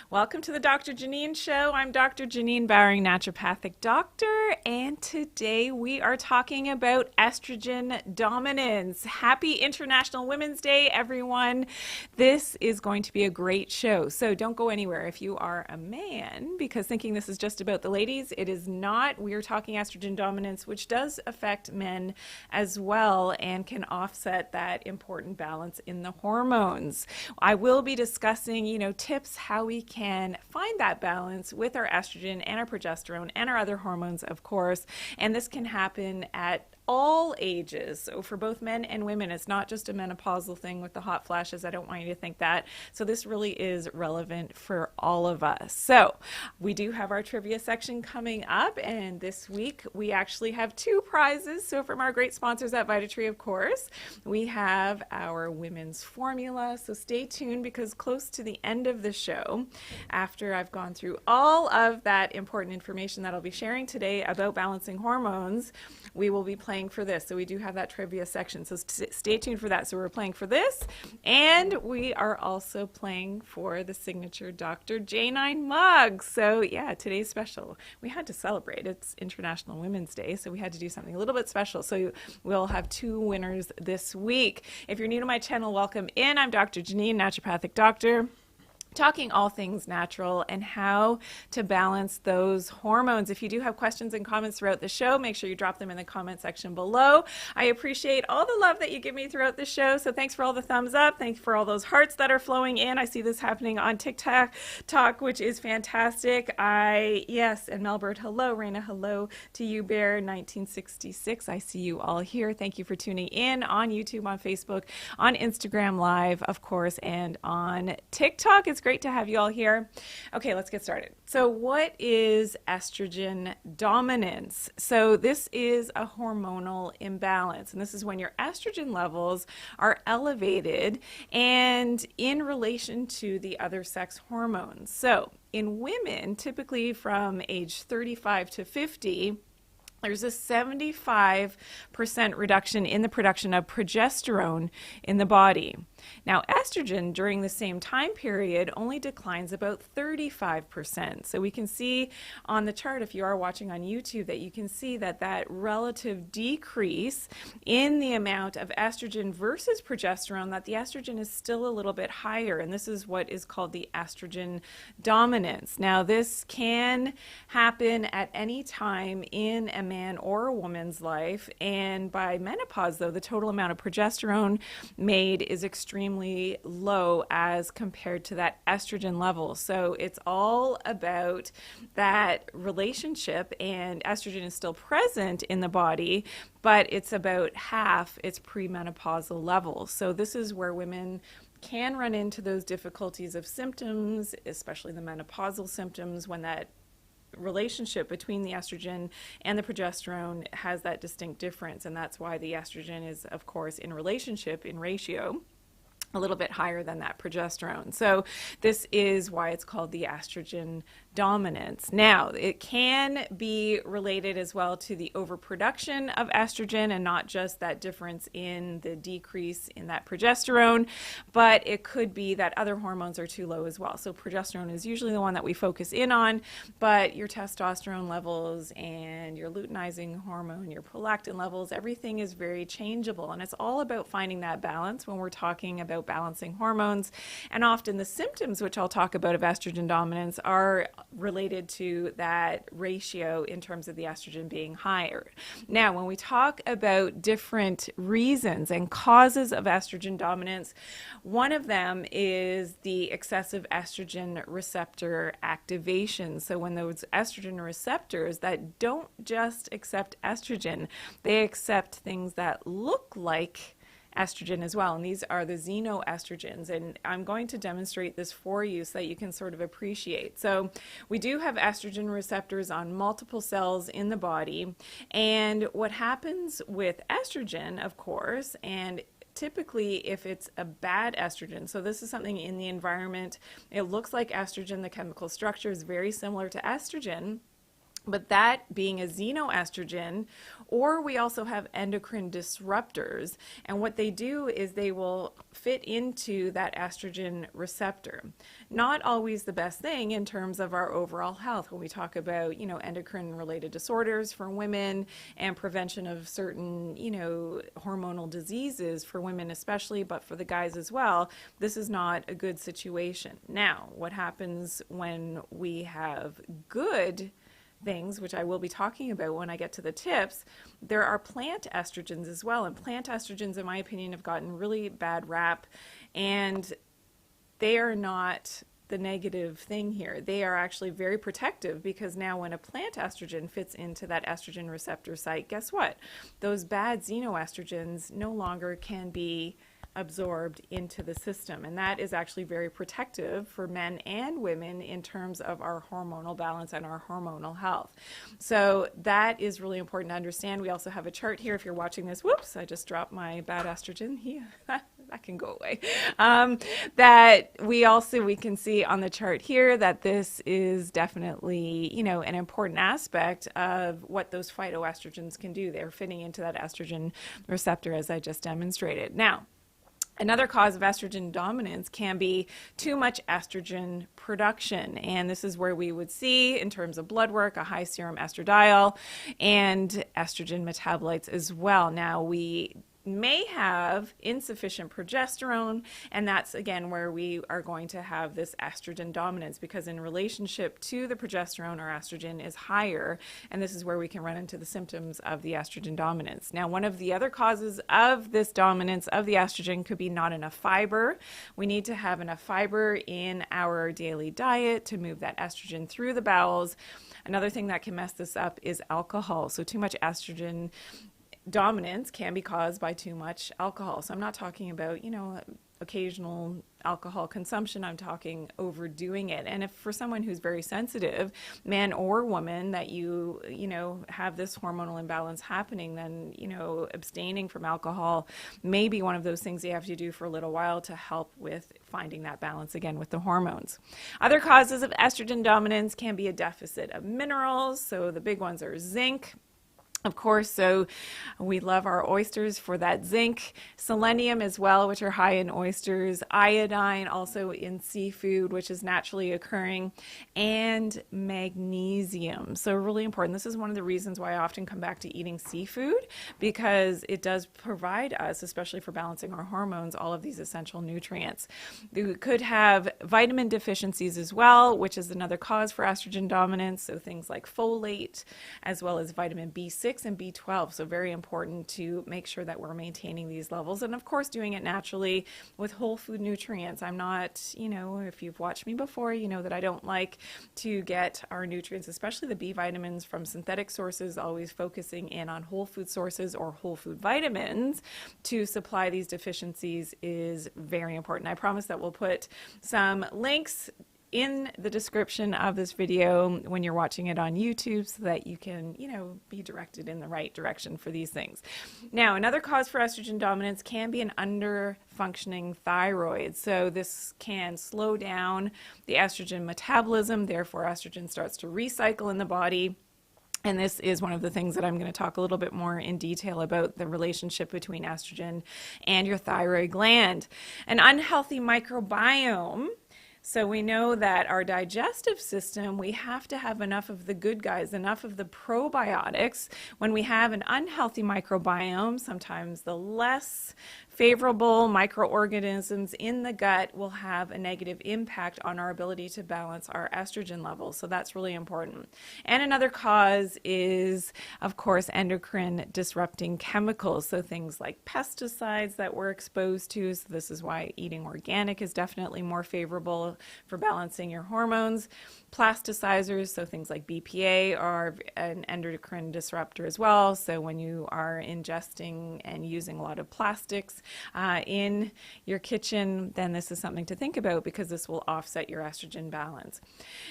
Welcome to the Dr. Janine Show. I'm Dr. Janine Bowring, naturopathic doctor, and today we are talking about estrogen dominance. Happy International Women's Day, everyone. This is going to be a great show, so don't go anywhere if you are a man, because thinking this is just about the ladies, it is not. We are talking estrogen dominance, which does affect men as well and can offset that important balance in the hormones. I will be discussing, tips how we can find that balance with our estrogen and our progesterone and our other hormones, of course. And this can happen at all ages. So for both men and women, it's not just a menopausal thing with the hot flashes. I don't want you to think that. So this really is relevant for all of us. So we do have our trivia section coming up, and this week we actually have two prizes. So from our great sponsors at VitaTree, of course, we have our women's formula. So stay tuned, because close to the end of the show, after I've gone through all of that important information that I'll be sharing today about balancing hormones, we will be playing for this. So we do have that trivia section. So stay tuned for that. So we're playing for this, and we are also playing for the signature Dr. J9 mug. So yeah, today's special. We had to celebrate. It's International Women's Day, so we had to do something a little bit special. So we'll have two winners this week. If you're new to my channel, welcome in. I'm Dr. Janine, naturopathic doctor, talking all things natural and how to balance those hormones. If you do have questions and comments throughout the show, make sure you drop them in the comment section below. I appreciate all the love that you give me throughout the show. So thanks for all the thumbs up. Thanks for all those hearts that are flowing in. I see this happening on TikTok, which is fantastic. Yes, and Melbourne, hello. Raina, hello to you, Bear 1966. I see you all here. Thank you for tuning in on YouTube, on Facebook, on Instagram Live, of course, and on TikTok. It's great to have you all here. Okay, let's get started. So what is estrogen dominance? So this is a hormonal imbalance, and this is when your estrogen levels are elevated and in relation to the other sex hormones. So in women, typically from age 35 to 50, there's a 75% reduction in the production of progesterone in the body. Now, estrogen during the same time period only declines about 35%. So we can see on the chart, if you are watching on YouTube, that you can see that relative decrease in the amount of estrogen versus progesterone, that the estrogen is still a little bit higher. And this is what is called the estrogen dominance. Now, this can happen at any time in a man or a woman's life. And by menopause, though, the total amount of progesterone made is extremely low as compared to that estrogen level. So it's all about that relationship, and estrogen is still present in the body, but it's about half its premenopausal level. So this is where women can run into those difficulties of symptoms, especially the menopausal symptoms, when that relationship between the estrogen and the progesterone has that distinct difference. And that's why the estrogen is, of course, in ratio, a little bit higher than that progesterone. So this is why it's called the estrogen dominance. Now, it can be related as well to the overproduction of estrogen, and not just that difference in the decrease in that progesterone, but it could be that other hormones are too low as well. So progesterone is usually the one that we focus in on, but your testosterone levels and your luteinizing hormone, your prolactin levels, everything is very changeable. And it's all about finding that balance when we're talking about balancing hormones. And often the symptoms, which I'll talk about, of estrogen dominance are related to that ratio in terms of the estrogen being higher. Now, when we talk about different reasons and causes of estrogen dominance, one of them is the excessive estrogen receptor activation. So when those estrogen receptors that don't just accept estrogen, they accept things that look like estrogen as well, and these are the xenoestrogens, and I'm going to demonstrate this for you so that you can sort of appreciate. So we do have estrogen receptors on multiple cells in the body, and what happens with estrogen, of course, and typically if it's a bad estrogen, so this is something in the environment, it looks like estrogen, the chemical structure is very similar to estrogen, But that being a xenoestrogen, or we also have endocrine disruptors. And what they do is they will fit into that estrogen receptor. Not always the best thing in terms of our overall health when we talk about, endocrine related disorders for women and prevention of certain, hormonal diseases for women especially, but for the guys as well. This is not a good situation. Now, what happens when we have good things, which I will be talking about when I get to the tips? There are plant estrogens as well, and plant estrogens, in my opinion, have gotten really bad rap, and they are not the negative thing here. They are actually very protective, because now when a plant estrogen fits into that estrogen receptor site, guess what? Those bad xenoestrogens no longer can be absorbed into the system, and that is actually very protective for men and women in terms of our hormonal balance and our hormonal health. So that is really important to understand. We also have a chart here if you're watching this. Whoops, I just dropped my bad estrogen. That can go away. That we can see on the chart here that this is definitely, an important aspect of what those phytoestrogens can do. They're fitting into that estrogen receptor, as I just demonstrated. Now, another cause of estrogen dominance can be too much estrogen production, and this is where we would see, in terms of blood work, a high serum estradiol and estrogen metabolites as well. Now, we may have insufficient progesterone, and that's again where we are going to have this estrogen dominance, because in relationship to the progesterone, our estrogen is higher, and this is where we can run into the symptoms of the estrogen dominance. Now, one of the other causes of this dominance of the estrogen could be not enough fiber. We need to have enough fiber in our daily diet to move that estrogen through the bowels. Another thing that can mess this up is alcohol. So too much estrogen dominance can be caused by too much alcohol. So I'm not talking about, occasional alcohol consumption. I'm talking overdoing it. And if for someone who's very sensitive, man or woman, that you have this hormonal imbalance happening, then, abstaining from alcohol may be one of those things you have to do for a little while to help with finding that balance again with the hormones. Other causes of estrogen dominance can be a deficit of minerals. So the big ones are zinc, of course, so we love our oysters for that zinc, selenium as well, which are high in oysters, iodine also in seafood, which is naturally occurring, and magnesium. So really important. This is one of the reasons why I often come back to eating seafood, because it does provide us, especially for balancing our hormones, all of these essential nutrients. We could have vitamin deficiencies as well, which is another cause for estrogen dominance. So things like folate, as well as vitamin B6 and B12. So very important to make sure that we're maintaining these levels. And of course, doing it naturally with whole food nutrients. I'm not, if you've watched me before, you know that I don't like to get our nutrients, especially the B vitamins, from synthetic sources, always focusing in on whole food sources or whole food vitamins to supply these deficiencies is very important. I promise that we'll put some links in the description of this video when you're watching it on YouTube, so that you can, be directed in the right direction for these things. Now, another cause for estrogen dominance can be an under-functioning thyroid. So this can slow down the estrogen metabolism, therefore estrogen starts to recycle in the body. And this is one of the things that I'm going to talk a little bit more in detail about, the relationship between estrogen and your thyroid gland. An unhealthy microbiome. So we know that our digestive system, we have to have enough of the good guys, enough of the probiotics. When we have an unhealthy microbiome, sometimes the less favorable microorganisms in the gut will have a negative impact on our ability to balance our estrogen levels. So that's really important. And another cause is, of course, endocrine disrupting chemicals. So things like pesticides that we're exposed to. So this is why eating organic is definitely more favorable for balancing your hormones. Plasticizers, so things like BPA, are an endocrine disruptor as well. So when you are ingesting and using a lot of plastics, in your kitchen, then this is something to think about because this will offset your estrogen balance.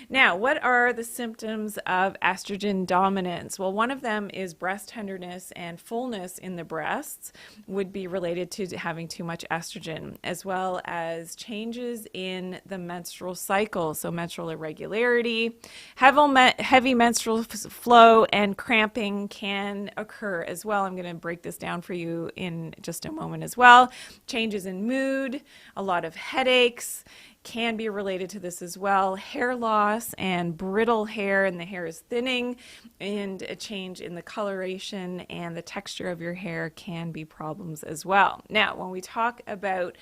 Now, what are the symptoms of estrogen dominance? Well, one of them is breast tenderness and fullness in the breasts would be related to having too much estrogen, as well as changes in the menstrual cycle. So menstrual irregularity, heavy menstrual flow, and cramping can occur as well. I'm going to break this down for you in just a moment as well. Changes in mood, a lot of headaches can be related to this as well. Hair loss and brittle hair, and the hair is thinning, and a change in the coloration and the texture of your hair can be problems as well. Now, when we talk about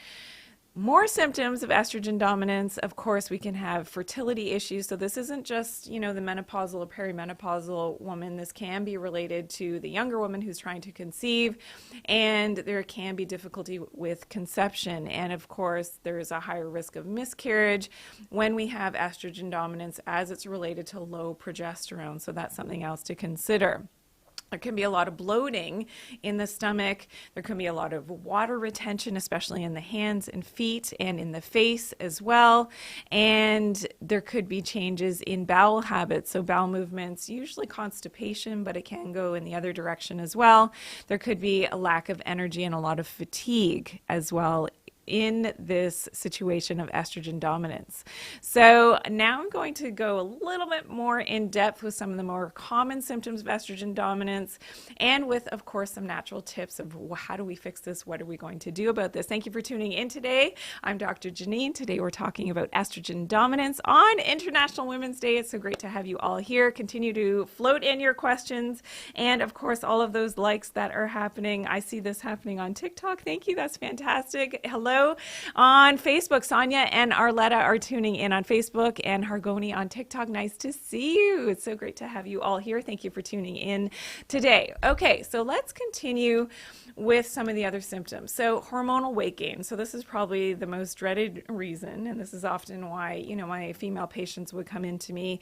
more symptoms of estrogen dominance, of course, we can have fertility issues. So this isn't just, the menopausal or perimenopausal woman. This can be related to the younger woman who's trying to conceive, and there can be difficulty with conception. And of course, there is a higher risk of miscarriage when we have estrogen dominance as it's related to low progesterone. So that's something else to consider. There can be a lot of bloating in the stomach. There can be a lot of water retention, especially in the hands and feet and in the face as well. And there could be changes in bowel habits. So bowel movements, usually constipation, but it can go in the other direction as well. There could be a lack of energy and a lot of fatigue as well in this situation of estrogen dominance. So now I'm going to go a little bit more in depth with some of the more common symptoms of estrogen dominance, and with, of course, some natural tips of how do we fix this? What are we going to do about this? Thank you for tuning in today. I'm Dr. Janine. Today we're talking about estrogen dominance on International Women's Day. It's so great to have you all here. Continue to float in your questions, and of course, all of those likes that are happening. I see this happening on TikTok. Thank you. That's fantastic. Hello on Facebook. Sonia and Arletta are tuning in on Facebook, and Hargoni on TikTok. Nice to see you. It's so great to have you all here. Thank you for tuning in today. Okay, so let's continue with some of the other symptoms. So hormonal weight gain. So this is probably the most dreaded reason, and this is often why, my female patients would come in to me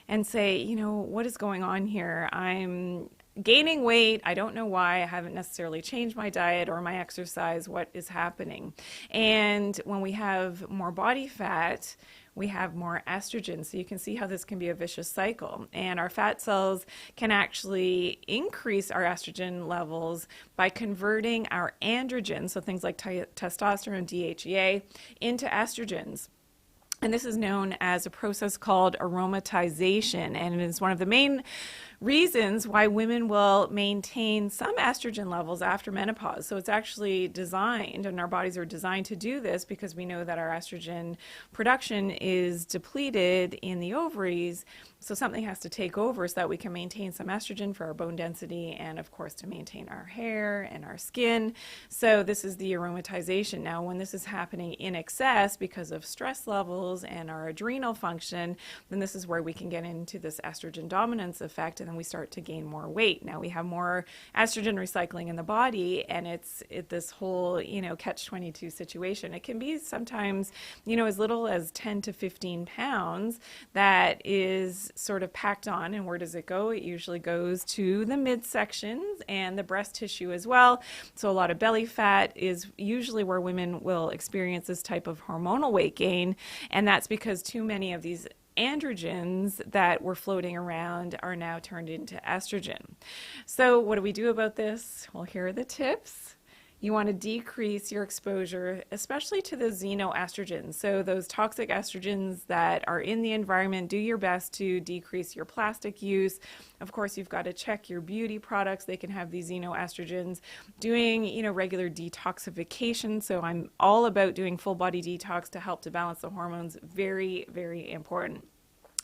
and say, what is going on here? I'm gaining weight. I don't know why. I haven't necessarily changed my diet or my exercise. What is happening? And when we have more body fat, we have more estrogen. So you can see how this can be a vicious cycle. And our fat cells can actually increase our estrogen levels by converting our androgens, so things like testosterone, DHEA, into estrogens. And this is known as a process called aromatization, and it is one of the main reasons why women will maintain some estrogen levels after menopause. So it's actually designed, and our bodies are designed to do this because we know that our estrogen production is depleted in the ovaries. So something has to take over so that we can maintain some estrogen for our bone density and, of course, to maintain our hair and our skin. So this is the aromatization. Now, when this is happening in excess because of stress levels and our adrenal function, then this is where we can get into this estrogen dominance effect, and then we start to gain more weight. Now we have more estrogen recycling in the body, and it's this whole, catch-22 situation. It can be sometimes, as little as 10 to 15 pounds that is sort of packed on. And where does it go? It usually goes to the midsections and the breast tissue as well. So a lot of belly fat is usually where women will experience this type of hormonal weight gain, and that's because too many of these androgens that were floating around are now turned into estrogen. So what do we do about this? Well, here are the tips. You want to decrease your exposure, especially to the xenoestrogens. So those toxic estrogens that are in the environment, do your best to decrease your plastic use. Of course, you've got to check your beauty products. They can have these xenoestrogens. Doing, regular detoxification. So I'm all about doing full body detox to help to balance the hormones. Very, very important.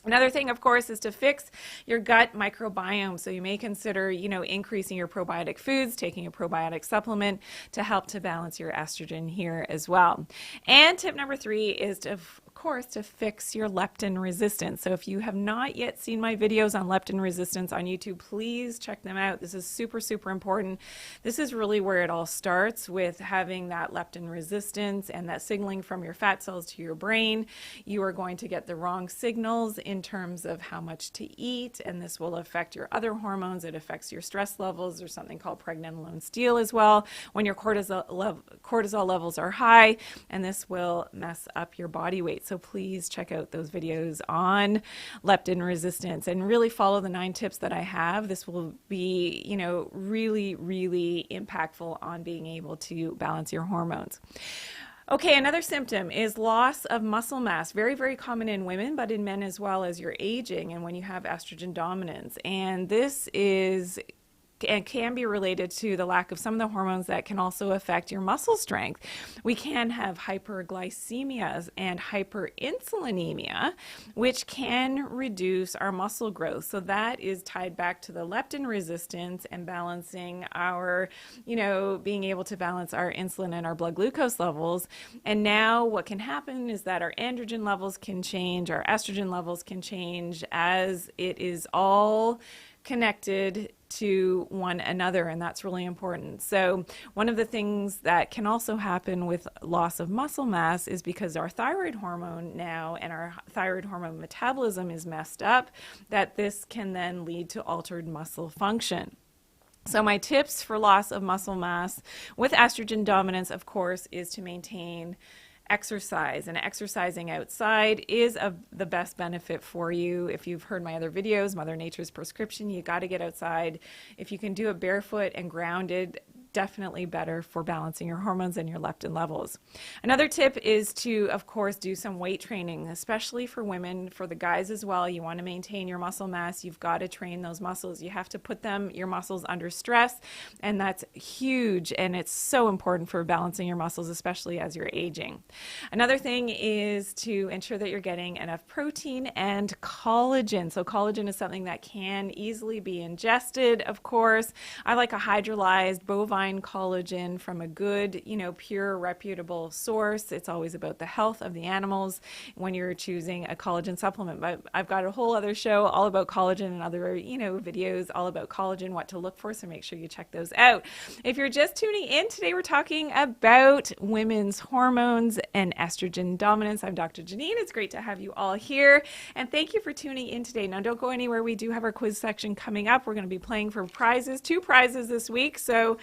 Another thing, of course, is to fix your gut microbiome. So you may consider, increasing your probiotic foods, taking a probiotic supplement to help to balance your estrogen here as well. And tip number 3 is to, of course, to fix your leptin resistance. So if you have not yet seen my videos on leptin resistance on YouTube, please check them out. This is super, super important. This is really where it all starts, with having that leptin resistance and that signaling from your fat cells to your brain. You are going to get the wrong signals in terms of how much to eat, and this will affect your other hormones. It affects your stress levels. There's something called pregnenolone steal as well, when your cortisol levels are high, and this will mess up your body weight. So please check out those videos on leptin resistance and really follow the 9 tips that I have. This will be, really, really impactful on being able to balance your hormones. Okay, another symptom is loss of muscle mass. Very, very common in women, but in men as well as you're aging and when you have estrogen dominance. And this is and can be related to the lack of some of the hormones that can also affect your muscle strength. We can have hyperglycemia and hyperinsulinemia, which can reduce our muscle growth. So that is tied back to the leptin resistance and balancing our, being able to balance our insulin and our blood glucose levels. And now what can happen is that our androgen levels can change, our estrogen levels can change, as it is all connected to one another, and that's really important. So one of the things that can also happen with loss of muscle mass is because our thyroid hormone now and our thyroid hormone metabolism is messed up, that this can then lead to altered muscle function. So my tips for loss of muscle mass with estrogen dominance, of course, is to maintain exercise, and exercising outside is of the best benefit for you. If you've heard my other videos, Mother Nature's prescription, you got to get outside. If you can do it barefoot and grounded, definitely better for balancing your hormones and your leptin levels. Another tip is to, of course, do some weight training, especially for women. For the guys as well, you want to maintain your muscle mass. You've got to train those muscles. You have to put your muscles under stress, and that's huge, and it's so important for balancing your muscles, especially as you're aging. Another thing is to ensure that you're getting enough protein and collagen. So collagen is something that can easily be ingested, of course. I like a hydrolyzed bovine collagen from a good, pure, reputable source. It's always about the health of the animals when you're choosing a collagen supplement. But I've got a whole other show all about collagen and other, videos all about collagen, what to look for. So make sure you check those out. If you're just tuning in, today we're talking about women's hormones and estrogen dominance. I'm Dr. Janine. It's great to have you all here. And thank you for tuning in today. Now, don't go anywhere. We do have our quiz section coming up. We're going to be playing for prizes, 2 prizes this week. So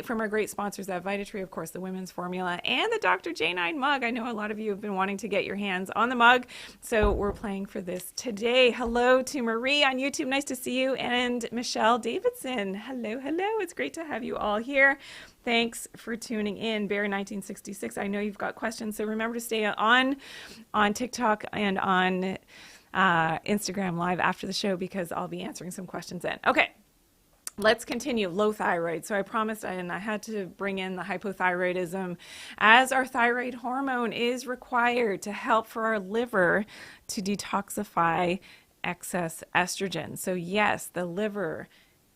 from our great sponsors at Vitatree, of course, the women's formula and the Dr. J9 mug. I know a lot of you have been wanting to get your hands on the mug, so we're playing for this today. Hello to Marie on YouTube. Nice to see you. And Michelle Davidson. Hello, hello. It's great to have you all here. Thanks for tuning in. Bear 1966. I know you've got questions, so remember to stay on TikTok and on Instagram Live after the show, because I'll be answering some questions then. Okay. Let's continue. Low thyroid. So I promised, and I had to bring in the hypothyroidism, as our thyroid hormone is required to help for our liver to detoxify excess estrogen. So yes, the liver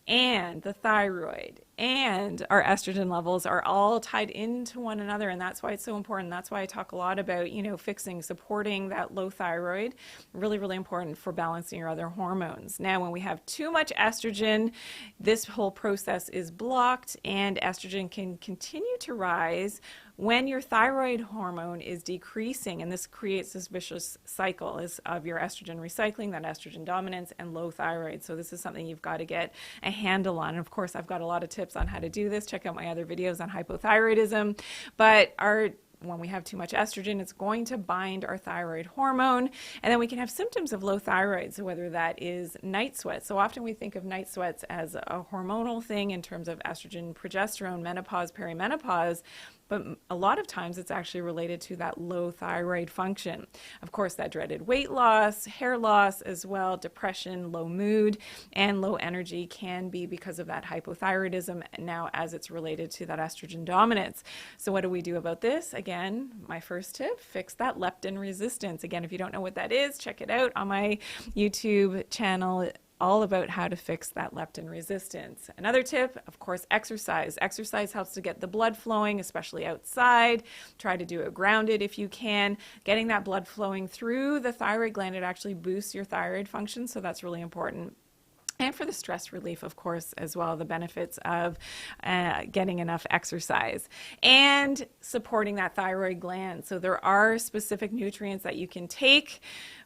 and the thyroid and our estrogen levels are all tied into one another, and that's why it's so important. That's why I talk a lot about, fixing, supporting that low thyroid. Really, really important for balancing your other hormones. Now, when we have too much estrogen, this whole process is blocked, and estrogen can continue to rise when your thyroid hormone is decreasing, and this creates this vicious cycle of your estrogen recycling, that estrogen dominance, and low thyroid. So this is something you've got to get a handle on. And of course, I've got a lot of tips on how to do this. Check out my other videos on hypothyroidism. But when we have too much estrogen, it's going to bind our thyroid hormone, and then we can have symptoms of low thyroid. So whether that is night sweats. So often we think of night sweats as a hormonal thing in terms of estrogen, progesterone, menopause, perimenopause, but a lot of times it's actually related to that low thyroid function. Of course, that dreaded weight loss, hair loss as well, depression, low mood, and low energy can be because of that hypothyroidism now as it's related to that estrogen dominance. So what do we do about this? Again, my first tip, fix that leptin resistance. Again, if you don't know what that is, check it out on my YouTube channel, all about how to fix that leptin resistance. Another tip, of course, exercise. Exercise helps to get the blood flowing, especially outside. Try to do it grounded if you can. Getting that blood flowing through the thyroid gland, it actually boosts your thyroid function, so that's really important. And for the stress relief, of course, as well, the benefits of getting enough exercise and supporting that thyroid gland. So there are specific nutrients that you can take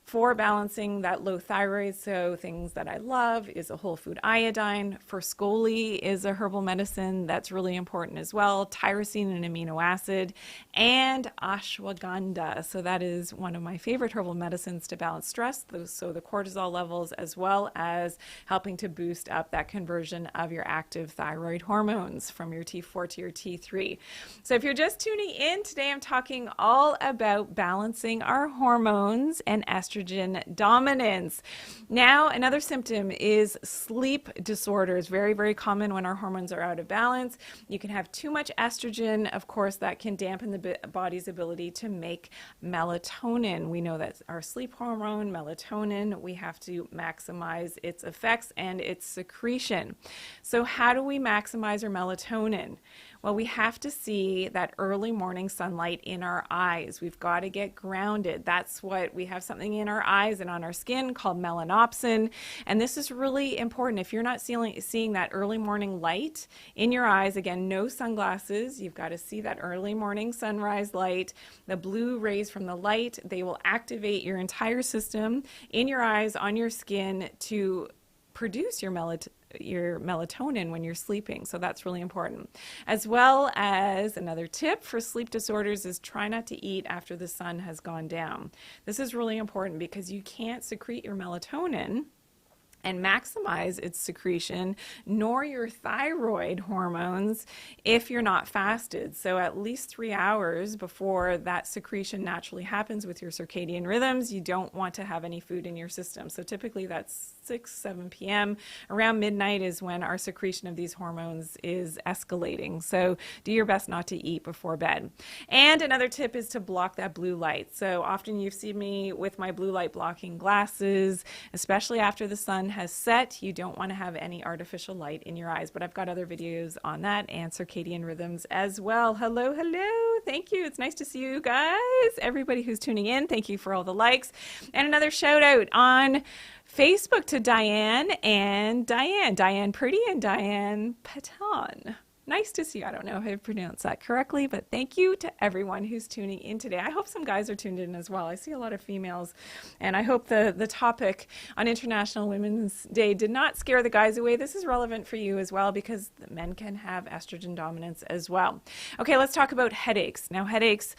for balancing that low thyroid. So things that I love is a whole food iodine. Forskolli is a herbal medicine that's really important as well. Tyrosine, an amino acid, and ashwagandha. So that is one of my favorite herbal medicines to balance stress. So the cortisol levels, as well as helping to boost up that conversion of your active thyroid hormones from your T4 to your T3. So if you're just tuning in, today I'm talking all about balancing our hormones and estrogen dominance. Now, another symptom is sleep disorders. Very, very common when our hormones are out of balance. You can have too much estrogen. Of course, that can dampen the body's ability to make melatonin. We know that our sleep hormone, melatonin, we have to maximize its effects and its secretion. So how do we maximize our melatonin? Well, we have to see that early morning sunlight in our eyes. We've got to get grounded. That's what we have, something in our eyes and on our skin called melanopsin. And this is really important. If you're not seeing that early morning light in your eyes, again, no sunglasses. You've got to see that early morning sunrise light. The blue rays from the light, they will activate your entire system in your eyes, on your skin to produce your melatonin when you're sleeping. So that's really important. As well as another tip for sleep disorders is try not to eat after the sun has gone down. This is really important because you can't secrete your melatonin and maximize its secretion, nor your thyroid hormones if you're not fasted. So at least 3 hours before that secretion naturally happens with your circadian rhythms, you don't want to have any food in your system. So typically that's 6-7 p.m. Around midnight is when our secretion of these hormones is escalating. So do your best not to eat before bed. And another tip is to block that blue light. So often you've seen me with my blue light blocking glasses, especially after the sun has set. You don't want to have any artificial light in your eyes, but I've got other videos on that and circadian rhythms as well. Hello, hello. Thank you. It's nice to see you guys. Everybody who's tuning in, thank you for all the likes. And another shout out on Facebook to Diane Pretty and Diane Patan. Nice to see you. I don't know if I pronounced that correctly, but thank you to everyone who's tuning in today. I hope some guys are tuned in as well. I see a lot of females, and I hope the topic on International Women's Day did not scare the guys away. This is relevant for you as well because the men can have estrogen dominance as well. Okay, let's talk about headaches. Now, headaches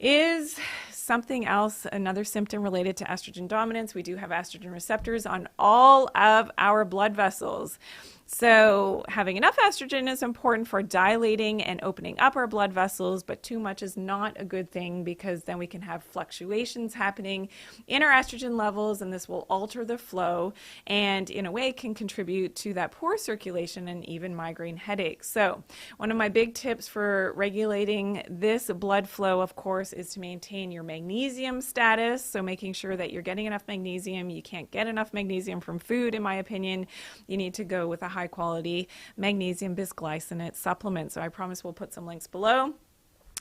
is something else, another symptom related to estrogen dominance. We do have estrogen receptors on all of our blood vessels. So having enough estrogen is important for dilating and opening up our blood vessels, but too much is not a good thing because then we can have fluctuations happening in our estrogen levels, and this will alter the flow and in a way can contribute to that poor circulation and even migraine headaches. So one of my big tips for regulating this blood flow, of course, is to maintain your magnesium status. So making sure that you're getting enough magnesium. You can't get enough magnesium from food, in my opinion. You need to go with a high quality magnesium bisglycinate supplement. So I promise we'll put some links below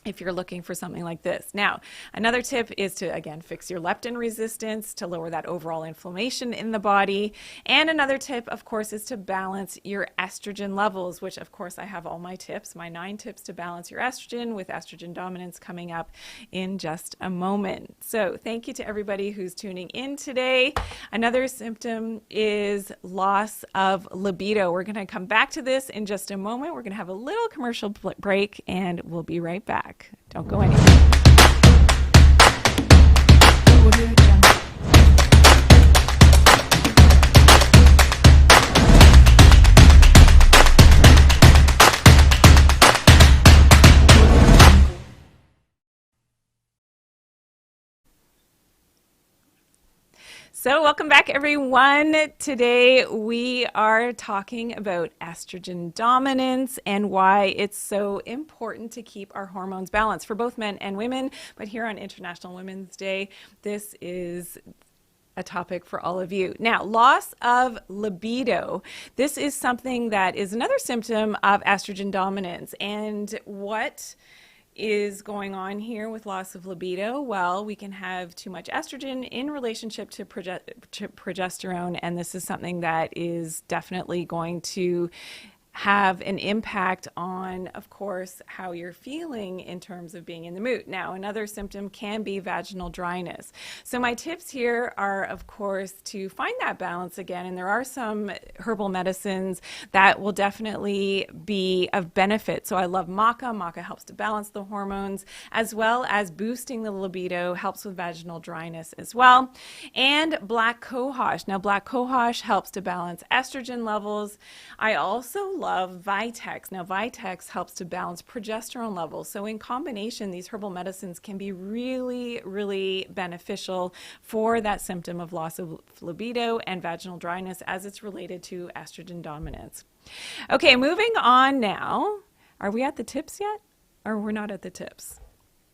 if you're looking for something like this. Now, another tip is to, again, fix your leptin resistance to lower that overall inflammation in the body. And another tip, of course, is to balance your estrogen levels, which, of course, I have all my tips, my 9 tips to balance your estrogen with estrogen dominance coming up in just a moment. So thank you to everybody who's tuning in today. Another symptom is loss of libido. We're going to come back to this in just a moment. We're going to have a little commercial break, and we'll be right back. Don't go anywhere. So welcome back, everyone. Today we are talking about estrogen dominance and why it's so important to keep our hormones balanced for both men and women. But here on International Women's Day, this is a topic for all of you. Now, loss of libido. This is something that is another symptom of estrogen dominance. And what is going on here with loss of libido? Well, we can have too much estrogen in relationship to progesterone, and this is something that is definitely going to have an impact on, of course, how you're feeling in terms of being in the mood. Now, another symptom can be vaginal dryness. So my tips here are, of course, to find that balance again. And there are some herbal medicines that will definitely be of benefit. So I love maca. Maca helps to balance the hormones, as well as boosting the libido, helps with vaginal dryness as well. And black cohosh. Now, black cohosh helps to balance estrogen levels. I also love Vitex. Now, Vitex helps to balance progesterone levels. So in combination, these herbal medicines can be really, really beneficial for that symptom of loss of libido and vaginal dryness as it's related to estrogen dominance. Okay, moving on now. Are we at the tips yet? Or we're not at the tips?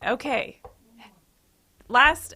Okay. Last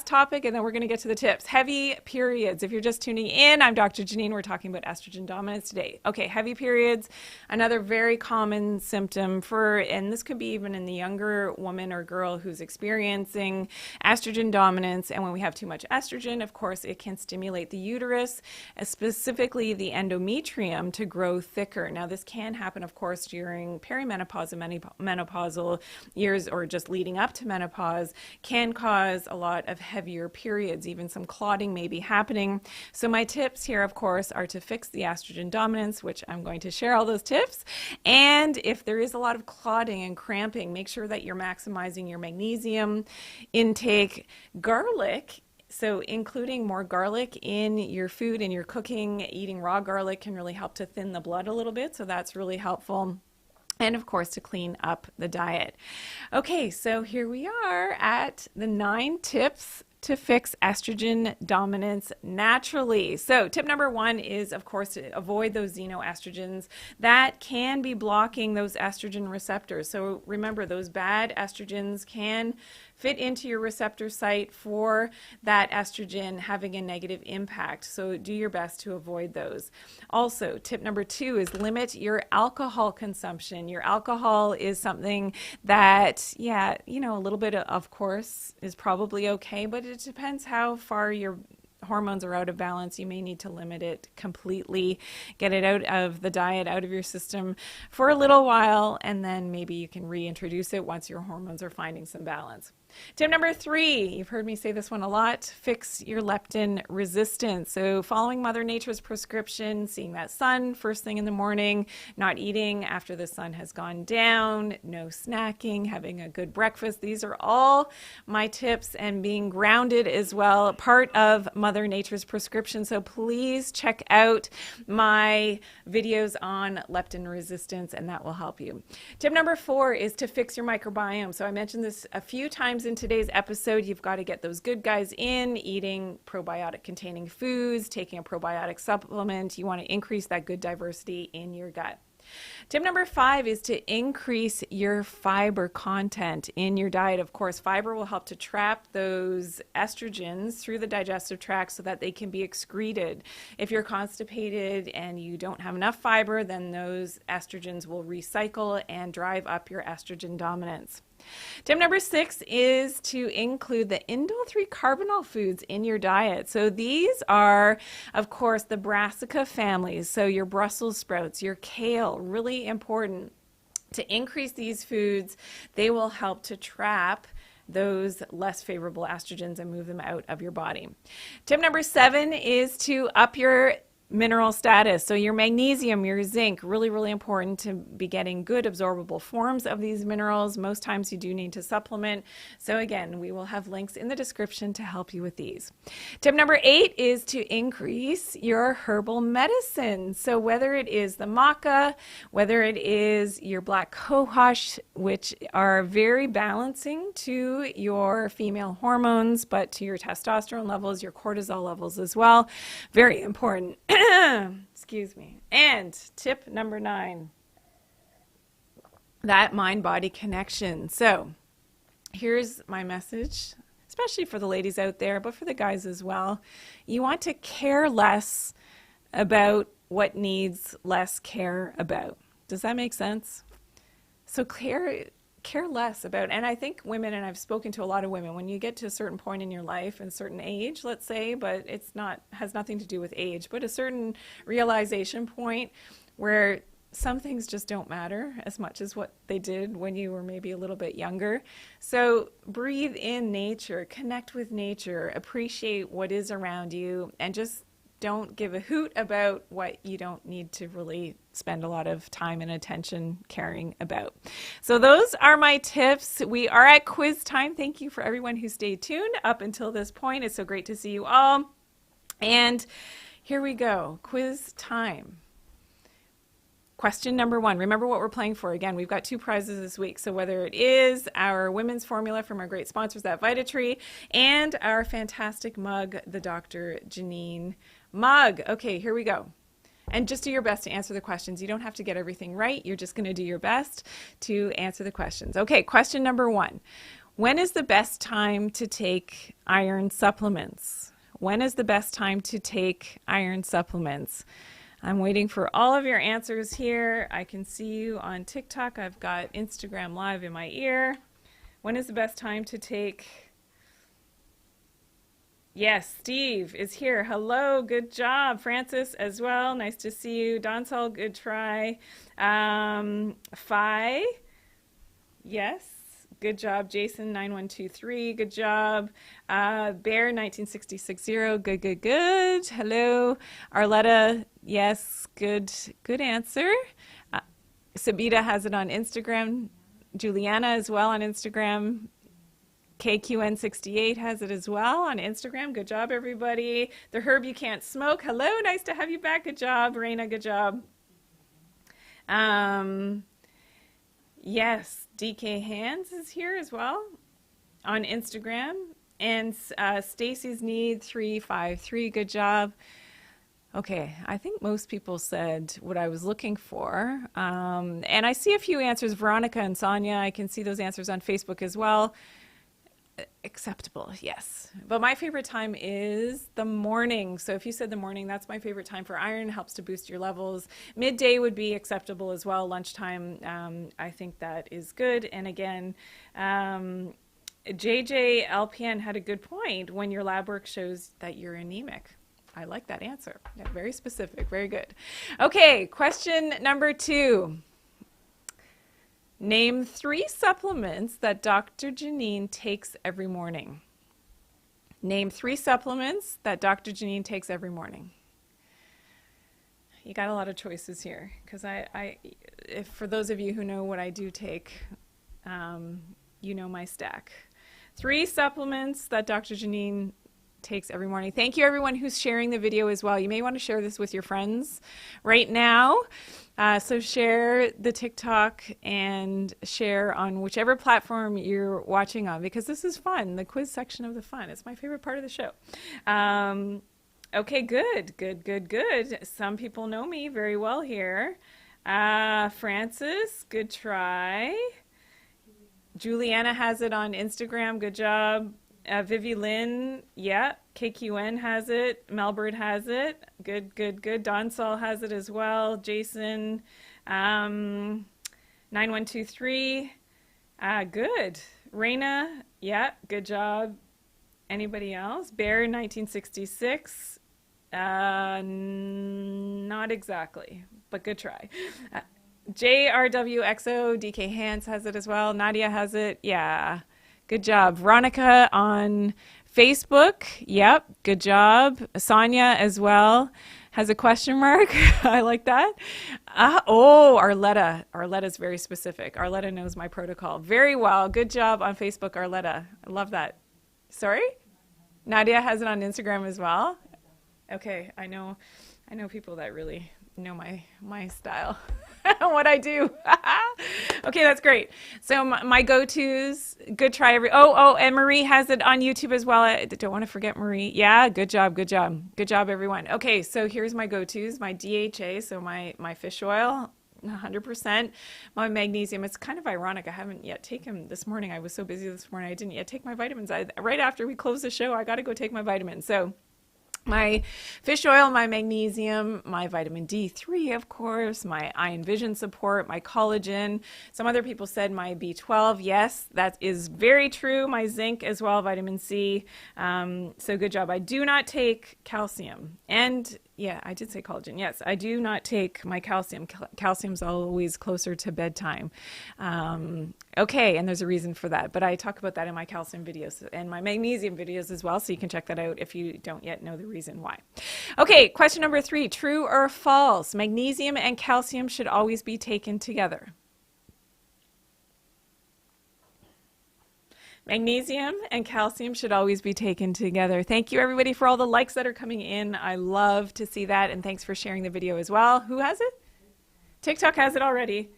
topic, and then we're going to get to the tips. Heavy periods. If you're just tuning in, I'm Dr. Janine. We're talking about estrogen dominance today. Okay, heavy periods, another very common symptom and this could be even in the younger woman or girl who's experiencing estrogen dominance. And when we have too much estrogen, of course, it can stimulate the uterus, specifically the endometrium, to grow thicker. Now, this can happen, of course, during perimenopause and menopausal years, or just leading up to menopause, can cause a lot of heavier periods. Even some clotting may be happening. So my tips here, of course, are to fix the estrogen dominance, which I'm going to share all those tips. And if there is a lot of clotting and cramping, make sure that you're maximizing your magnesium intake. Garlic, so including more garlic in your food and your cooking, eating raw garlic can really help to thin the blood a little bit. So that's really helpful. And of course, to clean up the diet. Okay, so here we are at the 9 tips to fix estrogen dominance naturally. So tip number 1 is, of course, to avoid those xenoestrogens that can be blocking those estrogen receptors. So remember, those bad estrogens can fit into your receptor site for that estrogen, having a negative impact. So do your best to avoid those. Also, tip number 2 is limit your alcohol consumption. Your alcohol is something that, a little bit, of course, is probably okay, but it depends how far your hormones are out of balance. You may need to limit it completely, get it out of the diet, out of your system for a little while, and then maybe you can reintroduce it once your hormones are finding some balance. Tip number 3, you've heard me say this one a lot, fix your leptin resistance. So following Mother Nature's prescription, seeing that sun first thing in the morning, not eating after the sun has gone down, no snacking, having a good breakfast. These are all my tips, and being grounded as well, part of Mother Nature's prescription. So please check out my videos on leptin resistance, and that will help you. Tip number 4 is to fix your microbiome. So I mentioned this a few times in today's episode. You've got to get those good guys in, eating probiotic containing foods, taking a probiotic supplement. You want to increase that good diversity in your gut. Tip number 5 is to increase your fiber content in your diet. Of course, fiber will help to trap those estrogens through the digestive tract so that they can be excreted. If you're constipated and you don't have enough fiber, then those estrogens will recycle and drive up your estrogen dominance. Tip number 6 is to include the indole-3 carbonyl foods in your diet. So these are, of course, the brassica families. So your Brussels sprouts, your kale, really important. To increase these foods, they will help to trap those less favorable estrogens and move them out of your body. Tip number 7 is to up your mineral status. So your magnesium, your zinc, really, really important to be getting good absorbable forms of these minerals. Most times you do need to supplement. So again, we will have links in the description to help you with these. Tip number 8 is to increase your herbal medicine. So whether it is the maca, whether it is your black cohosh, which are very balancing to your female hormones, but to your testosterone levels, your cortisol levels as well, very important. Excuse me. And tip number 9, that mind-body connection. So here's my message, especially for the ladies out there, but for the guys as well. You want to care less about what needs less care about. Does that make sense? So care less about, and I think women, and I've spoken to a lot of women, when you get to a certain point in your life and a certain age, let's say, but it's not, has nothing to do with age, but a certain realization point where some things just don't matter as much as what they did when you were maybe a little bit younger. So breathe in nature, connect with nature, appreciate what is around you, and just don't give a hoot about what you don't need to really spend a lot of time and attention caring about. So those are my tips. We are at quiz time. Thank you for everyone who stayed tuned up until this point. It's so great to see you all. And here we go. Quiz time. Question number 1. Remember what we're playing for. Again, we've got 2 prizes this week. So whether it is our women's formula from our great sponsors at VitaTree and our fantastic mug, the Dr. Janine mug. Okay, here we go. And just do your best to answer the questions. You don't have to get everything right. You're just going to do your best to answer the questions. Okay, question number 1. When is the best time to take iron supplements? When is the best time to take iron supplements? I'm waiting for all of your answers here. I can see you on TikTok. I've got Instagram Live in my ear. When is the best time to take? Yes, Steve is here. Hello, good job. Francis as well. Nice to see you. Donsal, good try. Phi, yes. Good job, Jason 9123. Good job, Bear 19660. Good, good, good. Hello, Arletta. Yes, good answer. Sabita has it on Instagram. Juliana as well on Instagram. KQN68 has it as well on Instagram. Good job, everybody. The herb you can't smoke. Hello, nice to have you back. Good job, Raina. Good job. Yes, DK Hands is here as well on Instagram. And Stacy's Need 353. Good job. Okay, I think most people said what I was looking for. And I see a few answers. Veronica and Sonia, I can see those answers on Facebook as well. Acceptable, yes. But my favorite time is the morning. So if you said the morning, that's my favorite time for iron. Helps to boost your levels. Midday would be acceptable as well. Lunchtime, I think that is good. And again, JJ LPN had a good point. When your lab work shows that you're anemic. I like that answer. Yeah, very specific. Very good. Okay, question number 2. Name 3 supplements that Dr. Janine takes every morning. Name 3 supplements that Dr. Janine takes every morning. You got a lot of choices here because if for those of you who know what I do take, you know my stack. 3 supplements that Dr. Janine takes every morning. Thank you everyone who's sharing the video as well. You may want to share this with your friends right now. So share the TikTok and share on whichever platform you're watching on because this is fun. The quiz section of the fun. It's my favorite part of the show. Okay, good. Some people know me very well here. Francis, good try. Juliana has it on Instagram. Good job. Vivi Lynn, yeah. KQN has it. Melbird has it. Good. Donsal has it as well. Jason, 9123. Good. Raina, yeah. Good job. Anybody else? Bear, 1966. Not exactly, but good try. JRWXO, DK Hans has it as well. Nadia has it. Yeah. Good job. Veronica on Facebook. Yep. Good job. Sonia as well has a question mark. I like that. Arletta. Arletta's very specific. Arletta knows my protocol very well. Good job on Facebook, Arletta. I love that. Sorry? Nadia has it on Instagram as well. Okay. I know people that really know my style. What I do. Okay, that's great. So my go-tos, good try. And Marie has it on YouTube as well. I don't want to forget Marie. Yeah, good job, everyone. Okay, so here's my go-tos, my DHA, so my fish oil, 100%. My magnesium, it's kind of ironic. I haven't yet taken this morning. I was so busy this morning. I didn't yet take my vitamins. Right after we close the show, I got to go take my vitamins. So my fish oil, my magnesium, my vitamin D3, of course, my iron vision support, my collagen. Some other people said my B12. Yes, that is very true. My zinc as well, vitamin C. So good job. I do not take calcium. And yeah, I did say collagen. Yes, I do not take my calcium. Calcium's always closer to bedtime. Okay, and there's a reason for that. But I talk about that in my calcium videos and my magnesium videos as well, so you can check that out if you don't yet know the reason why. Okay, question number 3, true or false? Magnesium and calcium should always be taken together. Magnesium and calcium should always be taken together. Thank you, everybody, for all the likes that are coming in. I love to see that, and thanks for sharing the video as well. Who has it? TikTok has it already.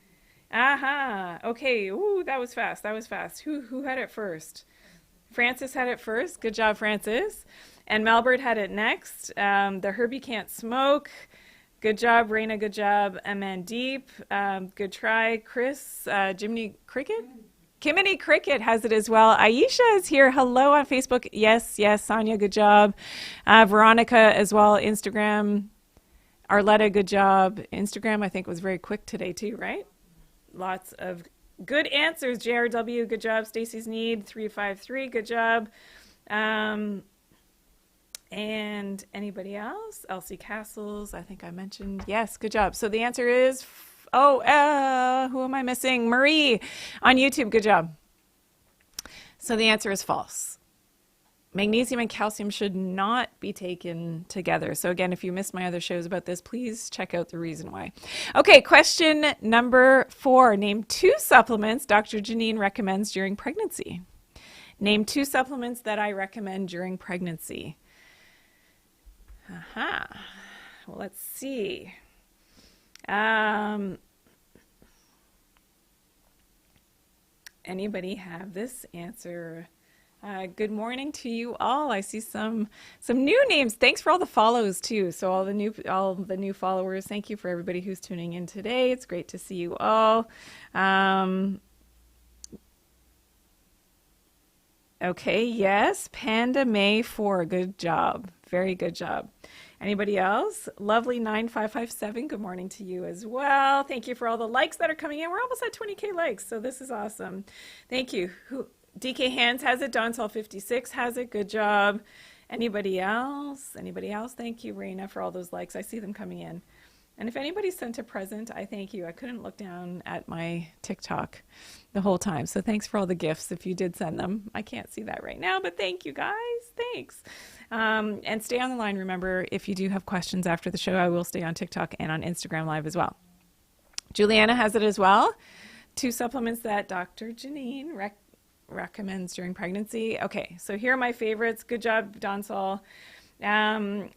Aha. Okay. Ooh, that was fast. That was fast. Who had it first? Francis had it first. Good job, Francis. And Malbert had it next. The Herbie can't smoke. Good job, Raina. Good job, Amandeep. Good try, Chris. Jiminy Cricket? Kimini Cricket has it as well. Aisha is here. Hello on Facebook. Yes, yes. Sonia, good job. Veronica as well. Instagram. Arletta, good job. Instagram, I think, was very quick today too, right? Lots of good answers. JRW, good job. Stacy's Need, 353, good job. And anybody else? Elsie Castles, I think I mentioned. Yes, good job. So the answer is... who am I missing? Marie on YouTube. Good job. So the answer is false. Magnesium and calcium should not be taken together. So again, if you missed my other shows about this, please check out the reason why. Okay, question number 4. Name 2 supplements Dr. Janine recommends during pregnancy. Name 2 supplements that I recommend during pregnancy. Well, let's see. Anybody have this answer? Good morning to you all. I see some new names. Thanks for all the follows too. So all the new followers. Thank you for everybody who's tuning in today. It's great to see you all. Okay, yes, Panda May 4. Good job. Very good job. Anybody else? Lovely 9557. Good morning to you as well. Thank you for all the likes that are coming in. We're almost at 20K likes, so this is awesome. Thank you. DK Hands has it. Donsol 56 has it. Good job. Anybody else? Anybody else? Thank you, Raina, for all those likes. I see them coming in. And if anybody sent a present, I thank you. I couldn't look down at my TikTok the whole time. So thanks for all the gifts if you did send them. I can't see that right now, but thank you guys. Thanks. And stay on the line. Remember, if you do have questions after the show, I will stay on TikTok and on Instagram Live as well. Juliana has it as well. 2 supplements that Dr. Janine recommends during pregnancy. Okay, so here are my favorites. Good job, Donsol.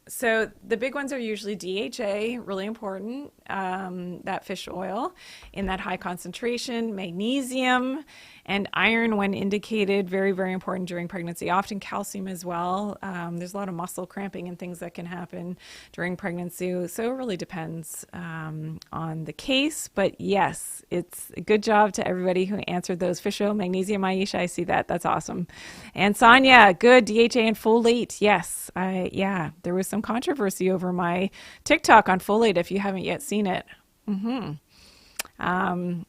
So the big ones are usually DHA, really important, that fish oil in that high concentration, magnesium and iron when indicated, very, very important during pregnancy, often calcium as well. There's a lot of muscle cramping and things that can happen during pregnancy. So it really depends on the case. But yes, it's a good job to everybody who answered those. Fish oil, magnesium, Aisha, I see that. That's awesome. And Sonia, good, DHA and folate. Yes, yeah, there was some controversy over my TikTok on folate if you haven't yet seen it.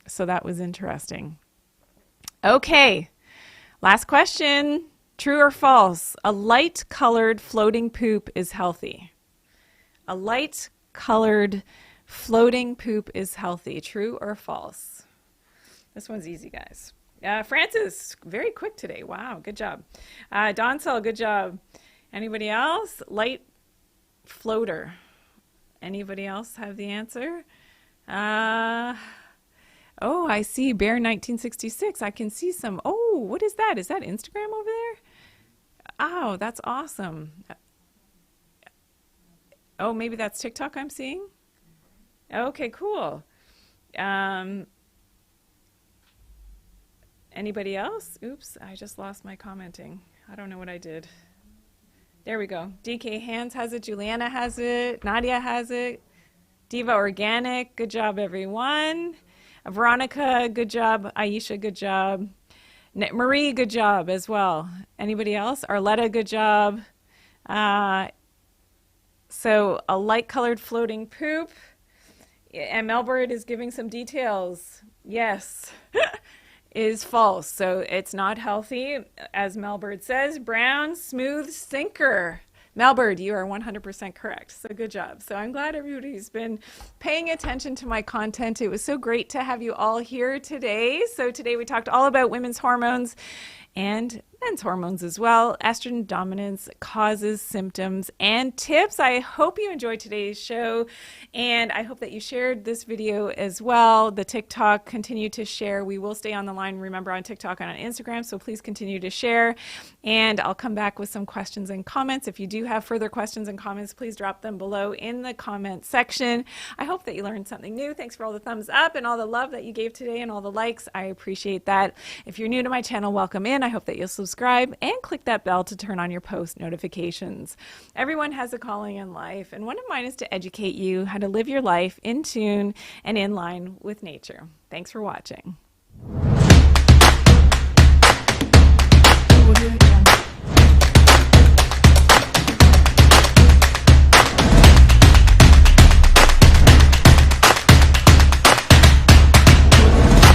So that was interesting. Okay, last question. True or false? A light-colored floating poop is healthy. A light-colored floating poop is healthy. True or false? This one's easy, guys. Francis, very quick today. Wow, good job. Donsel, good job. Anybody else? Light floater. Anybody else have the answer? Oh, I see. Bear 1966. I can see some. Oh, what is that? Is that Instagram over there? Oh, that's awesome. Oh, maybe that's TikTok I'm seeing? Okay, cool. Anybody else? Oops, I just lost my commenting. I don't know what I did. There we go. DK Hands has it. Juliana has it. Nadia has it. Diva Organic, good job, everyone. Veronica, good job. Aisha, good job. Marie, good job as well. Anybody else? Arletta, good job. So a light-colored floating poop. And Melbird is giving some details. Yes, is false. So it's not healthy. As Melbird says, brown, smooth sinker. Melbird, you are 100% correct. So good job. So I'm glad everybody's been paying attention to my content. It was so great to have you all here today. So today we talked all about women's hormones and men's hormones as well, estrogen dominance, causes, symptoms, and tips. I hope you enjoyed today's show, and I hope that you shared this video as well. The TikTok, continue to share. We will stay on the line, remember, on TikTok and on Instagram, so please continue to share, and I'll come back with some questions and comments. If you do have further questions and comments, please drop them below in the comment section. I hope that you learned something new. Thanks for all the thumbs up and all the love that you gave today and all the likes. I appreciate that. If you're new to my channel, welcome in. I hope that you'll subscribe and click that bell to turn on your post notifications. Everyone has a calling in life, and one of mine is to educate you how to live your life in tune and in line with nature. Thanks for watching.